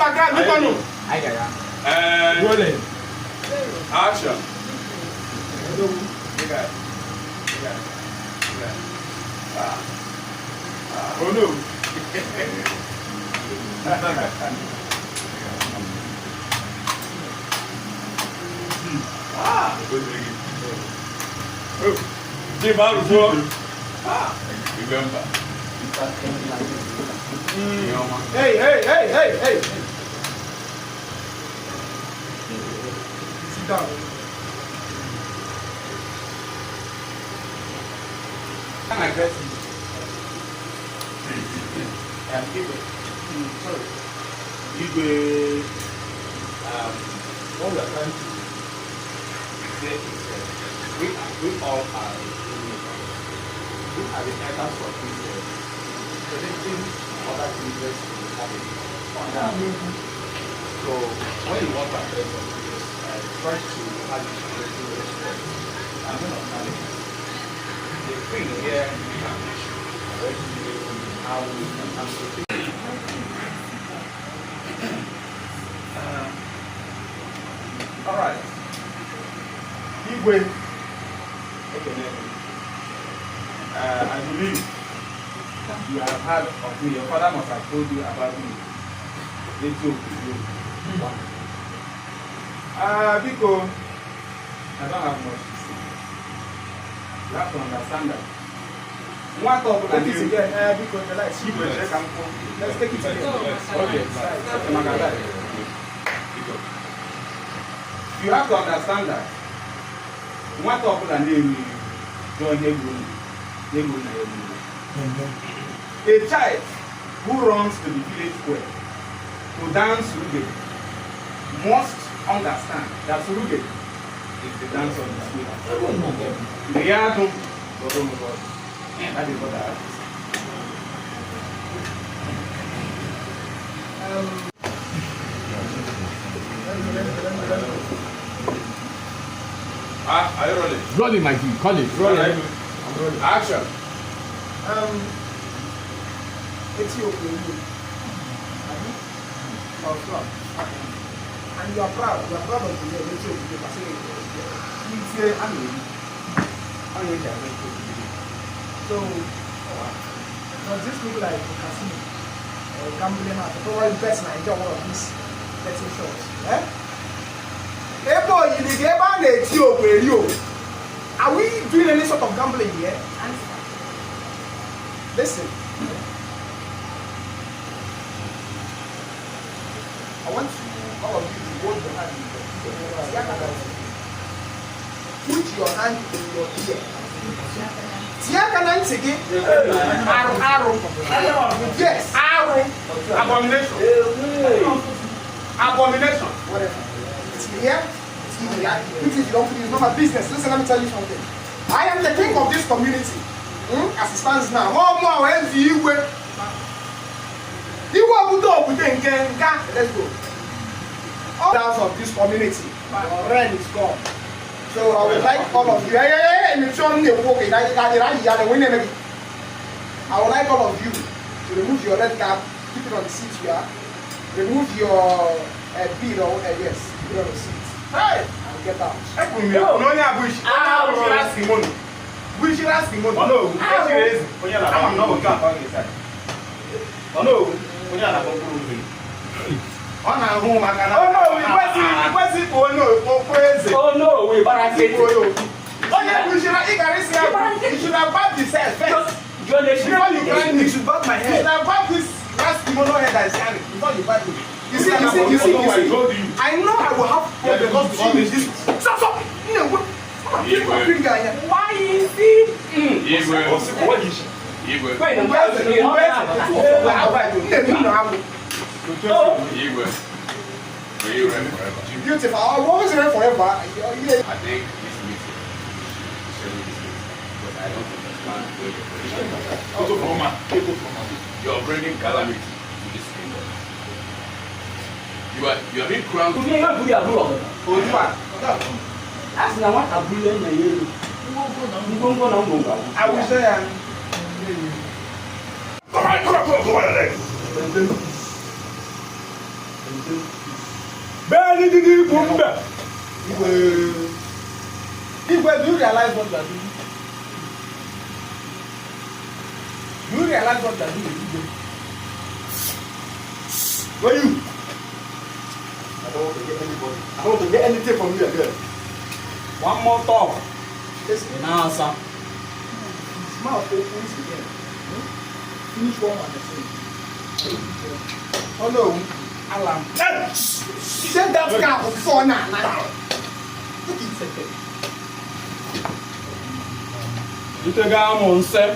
background. Look on you. Rolling. Action. Oh no. Remember. Hey. Sit down. Can I address you? Sorry. What we are trying to say is we all are we are the elders of this presenting other business so when you want to address of this, try to have this respect and then acknowledge the thing here how we can answer. All right. Igwe. Okay. I believe you have heard of me. Your father must have told you about me. Etiokwe. Because I don't have much to say. You have to understand that. What of the things again? Because the lights. Let's take it again. Okay. You have to understand that. What of the name? A child who runs to the village square to dance Ruge must understand that Ruge is the dance of the square. That is what I have to say. Are you rolling? Rolling, my G. Call it. Rolling. I'm rolling. Action. Etiokwe and you are proud of the name Etiokwe so does this look like a casino or a gambling house? Probably best in Nigeria, one of these betting shops. Hey boy, you need to get back the Etiokwe Eriokwe. Are we doing any sort of gambling here? Listen. I want all of you to hold your hand in your ear. Put your hand in your ear. Yes. Abomination. Abomination. Whatever. It's here. It's here. It's not my business. Listen, let me tell you something. I am the king of this community. As it stands now. Let's go. All down of this community, rent is gone. So I would like all of you. I would like all of you to remove your red cap, keep it on the seat here. Remove your bead or yes, put it on the seat. Hey, and get out. Oh no, we better get it. Oh yeah, you should have bought this head first. You should buy my head. You should have bought this last kimono head that is carrying before you buy it. You see, I know I will have problems because of this. Stop! Why is it? Are you ready forever? Beautiful. I always ready forever. I think this meeting is showing this meeting because I don't understand where you're bringing calamity to this kingdom. You are being crowned. I will say come on. Barely did you come back. Igwe, do you realize what you are doing? Do you realize what you are doing? Where you? I don't want to get anybody. I don't want to get anything from you again. One more talk. Now, sir. His mouth opens again. Finish one at the same. Onowu, alarm. Send that car before now. Look at it. You take a monster.